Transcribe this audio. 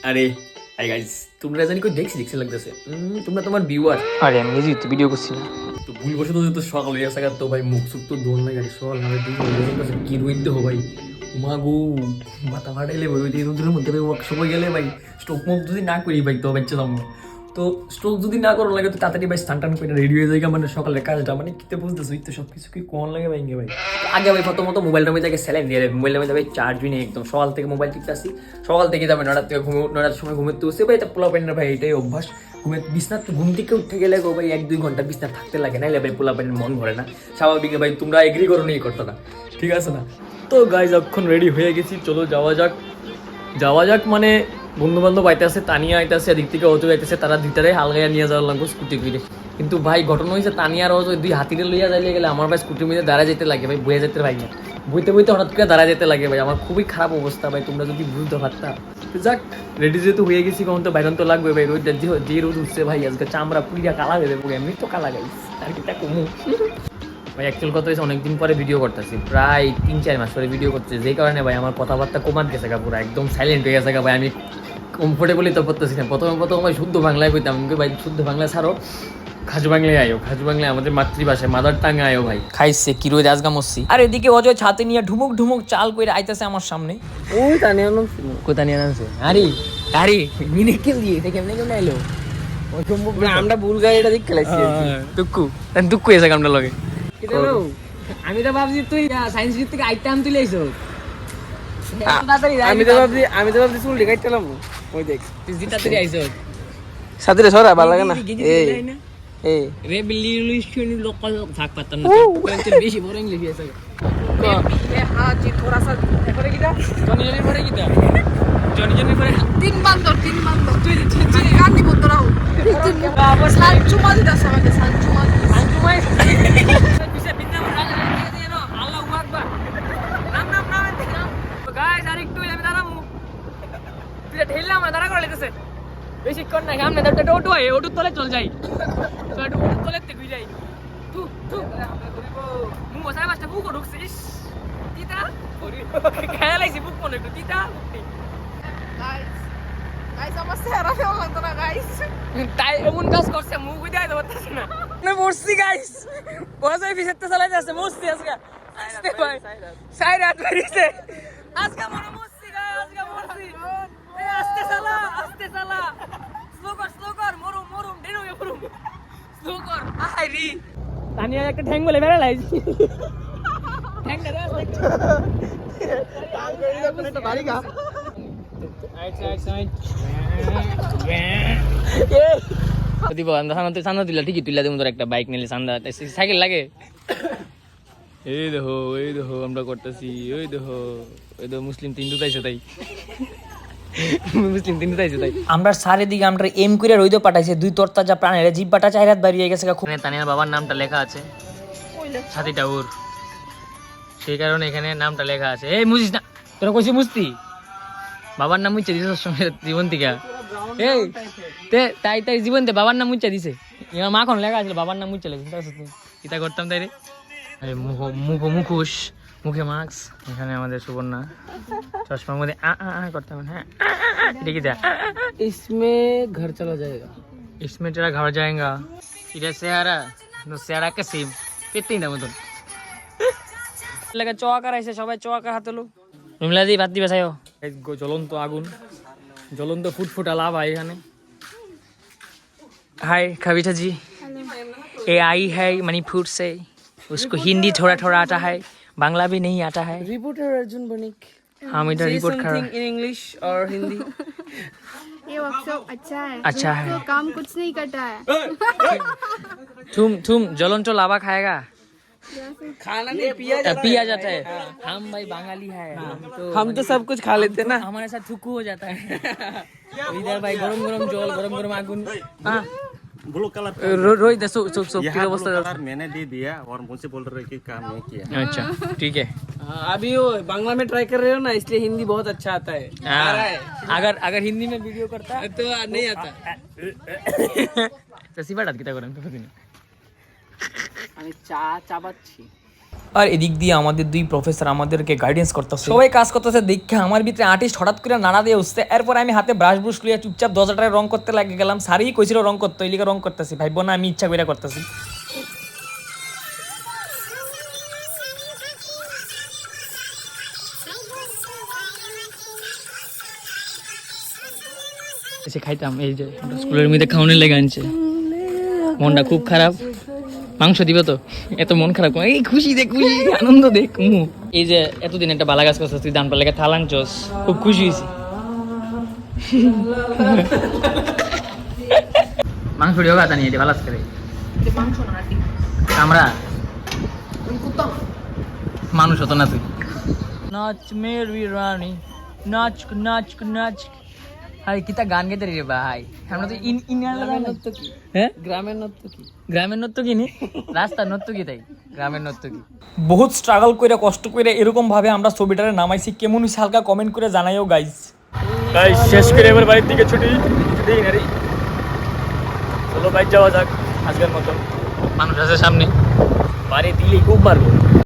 আরে hi guys, তোমরা জানি কই দেখছি লাগতেছে তোমরা তোমার ভিউয়ার। আরে আমি নিজেই তো ভিডিও করছি না। তো ভুলবশত তো সকাল হয়ে গেছে তো ভাই মুখ সুখ তো দোল না গাড়ি সকাল না দুই ঘন্টা কি রইতে হো ভাই মাগো মাথা ফাটাইলে ভাই ওই রোদের মধ্যে ভাই ওয়ার্কশপে গেলে ভাই স্ট্রোক মুখ যদি না করি ভাই তো বাচ্চা দাম তো স্ট্রোক যদি না করার লাগে তো তাড়াতাড়ি ভাই স্টান টান করে রেডি হয়ে যায় মানে সকালের কাজটা মানে কিতে বুঝতেছো তো সব কিছু কি কোন লাগে ভাই ভাই আগে ভাই প্রথমত মোবাইলটা আমি তাকে স্যালেন দিয়ে মোবাইলটা আমি ভাই চার্জ নেই একদম সকাল থেকে মোবাইল টিপতে আসি সকাল থেকে যাবে 9টার থেকে নটার সময় ঘুমেতে বসে ভাই তা পোলা প্যান্টের ভাই এটাই অভ্যাস বিছনার ঘুম থেকে উঠে গেলে গো ভাই 1-2 ঘন্টা বিছনা থাকতে লাগে না ভাই পোলা প্যান্টের মন ভরে না স্বাভাবিক ভাই তোমরা এগ্রি করো না এই করতো না ঠিক আছে না তো গাইজ এখন রেডি হয়ে গেছি চলো যাওয়া যাক মানে বন্ধু বান্ধব আইতেছে তানিয়া আইতেছে এদিক থেকে অজু আইতেছে তারা দুইটারে হালগাইয়া নিয়ে যাওয়ার লাগবো স্কুটি করে কিন্তু ভাই ঘটনা হয়েছে তানিয়ার অজু দুই হাতিরে লইয়া যাইলে গেলে আমার ভাই স্কুটির মধ্যে দাঁড়া যেতে লাগে ভাই বয়ে যেতে ভাই না বইতে হঠাৎ করে দাঁড়া যেতে লাগে ভাই আমার খুবই খারাপ অবস্থা ভাই তোমরা যদি বুঝতে পারতা যাক রেডি যেহেতু হয়ে গেছি কখন তো বাইরন তো লাগবে ভাই রোদ যে রোদ উঠছে ভাই আজকে চামড়া পুরিয়া কালা হয়ে যাবে এমনি তো কালা গাইস আর কিটা কমু ভাই অ্যাকচুয়াল কথা হয়েছে অনেকদিন পরে ভিডিও করতেছি প্রায় 3-4 মাস পরে ভিডিও করতেছি যেই কারণে ভাই আমার কথাবার্তা কমাত গেছে পুরো একদম সাইলেন্ট হয়ে গেছে ভাই আমি কমফোর্টেবলি তো করতেছি না প্রথমে ভাই শুদ্ধ বাংলায় কইতাম ভাই শুদ্ধ বাংলা ছাড়ো খাজু বাংলায় আমাদের মাতৃভাষায় মাদার টাঙ্গে আয়ো ভাই খাইছে কি রোজ আজগা মসি আর এদিকে অজয় ছাতে নিয়ে ঢুমুক চাল কইরা আইতাছে আমার সামনে ওই তানিয়া নাম ছিল। কোথা নিয়ে আনছে আরে মিনে কে দিয়ে এটা কেমনে আইলো ওই সম্ভব না আমরা বুলগারি এটা দেখ খেলাইছি দুক্কু এসে কামটা লগে আমি তো ভাবছি তুই সায়েন্স সিটি থেকে আইটেম তুলে আইছো। আমি তো ভাবছি চুল দেখাইতাম ওই দেখ তুই জিতা তুই আইছো সাথে রে সরা ভালো লাগে না এই रेवोल्यूशन लोकल भाग पाता ना तो बेशी बড় इंग्लिश আছে ये हां जी थोड़ा सा করে কিটা জনি পরে কিটা জনি পরে তিন বান্দর তুই গানি বলতরাও বাবা সানচু মাঝে দাস আমাকে সানচু আঞ্জুমাই পিছে বিন্না রাজা দিয়ে দিও আল্লাহু আকবার নাম তো গাইস আরেকটু আমি দাঁড়ামু তুই ঢেললা আমরা দাঁড়া করে লেতেছে বেশিক্ষণ না সামনে তো ওটু তলে চল যাই তো ওটু তলে তে গুই যাই তু মু বসায় বাসটা বুক ঢুকছিস তিতা খেয়াল আইছি বুক কোন একটু তিতা গাইস আমার সেরা ফেল লাগতো না গাইস তাই এমন কাজ করছে মুখ গুই দেয় তো পারতাছ না আমি মরছি গাইস বসায় পিছতে চালাতে আছে মরছি আজকে আস্তে ভাই সাইরাত বেরিয়েছে আজকে মনে মরছি গাইস আজকে মরছি আস্তে চালা স্লো কর মরুম ডেনো মরুম স্লো কর আইরি তানিয়া একটা ঠ্যাং বলে বেড়া লাইছি ঠ্যাংটা দাও একটা বাড়ি গা দিব আমরা সান্দা দিলা ঠিকই তুইলা দেবো তোর একটা বাইক নিলে সান্দা সাইকেল লাগে এই দেখো আমরা করতেছি ওই দেখো মুসলিম তিন দুটাইছে তাই আমরা চারিদিকে আমরা এম করে রইদ পাঠাইছে দুই তরতা যা প্রাণের জিব্বাটা চাইরাত বাড়িয়ে গেছে তানিয়ার বাবার নামটা লেখা আছে ছাতিটা ওর সেই কারণে এখানে নামটা লেখা আছে এই মুছিস না তোরা কইছি মুছতি বাবার নাম মুছে দিছে সঙ্গে জীবন থেকে এই তাই জীবনতে বাবার নাম মুছে দিছে এবার মাখন লেখা আছে বাবার নাম মুছে লেগেছে কিতা করতাম তাই রে মুখোশ মুখে মাস্ক এখানে আমাদের সুবর্ণা চশমার মধ্যে করতে হবে হ্যাঁ দেখি যা इसमें घर चला जाएगा इसमें तेरा घर जाएगा इधर सेहारा के सेम পেতেই না মতন লাগে চোয়া করাইছে সবাই চোয়া কা হাতলো রুমলাদি ভাত দিবে চাইও জ্বলন্ত আগুন জ্বলন্ত ফুটফুটা লাভা এখানে हाय कविता जी ये आई है मणिपुर से उसको हिंदी थोड़ा आता है बांग्ला भी नहीं आता है रिपोर्टर अर्जुन बनिक हम इधर रिपोर्ट कर रहे हैं इन इंग्लिश और हिंदी ये वर्कशॉप है अच्छा है तो काम कुछ नहीं करता है तुम ज्वलंत लावा खाएगा खाना नहीं पिया जाता है हम भाई बंगाली है हम तो सब कुछ खा लेते ना हमारे साथ थुकू हो जाता है इधर भाई गरम जल गरम आगुन हाँ ब्लू कलर रोहित चुप यहाँ की ब्लू अवस्था कलर मैंने दे दिया और मुझसे बोल रहे कि काम नहीं किया अच्छा ठीक है अभी वो बांग्ला में ट्राई कर रहे हो ना इसलिए हिंदी बहुत अच्छा आता है आ रहा है अगर हिंदी में वीडियो करता तो नहीं आता तो सिफाटात किता करें तो দিন আমি চা চাবাচ্ছি আর এদিক দিয়ে আমাদের দুই প্রফেসর আমাদেরকে গাইডেন্স করতেছে, সবাই কাজ করতেছে দেখে আমার ভিতরে আর্টিস্ট হঠাৎ করে নাড়া দিয়ে উঠছে। এরপর আমি হাতে ব্রাশ ব্রুশ লিয়ে চুপচাপ দরজাটায় রং করতে লাগে গেলাম। সারিই কইছিল রং করতে, ওই লিগে রং করতেছি, ভাইবো না আমি ইচ্ছা করে করতেছি। এসে খাইতাম, এই যে স্কুলের মধ্যে খাওয়ানোর লেগে আনছে, মনটা খুব খারাপ। মাংস দিবে তো, এত মন খারাপ এই খুশি দে, খুশি আনন্দ দে কুমু। এই যে এতদিন একটা বালা গাছ করছিস তুই, দান পার লেগে থালাং চোস, খুব খুশি হয়েছি। মাংস দিও গাতা নিয়ে ভালো করে মাংস না নাকি আমরা কুত্তা মানুষ হতো না তুই। নাচ মেরি রানী নাচ নাচ নাচ। হাই কিতা গান গাইতে রে ভাই, আমরা তো গ্রামের নৃত্য কি? হ্যাঁ গ্রামের নৃত্য কি? গ্রামের নৃত্য কি নি, রাস্তার নৃত্য কি তাই, গ্রামের নৃত্য কি। বহুত স্ট্রাগল করে কষ্ট করে এরকম ভাবে আমরা ছবিটারে নামাইছি, কেমন হইছে হালকা কমেন্ট করে জানাইও গাইস। গাইস শেষ করে এবার বাড়ির দিকে ছুটি দিই না রে, চলো বাইক যাওয়া যাক আজকের মতো। মানুষ আছে সামনে, বাড়ি দিলেই খুব মারবো।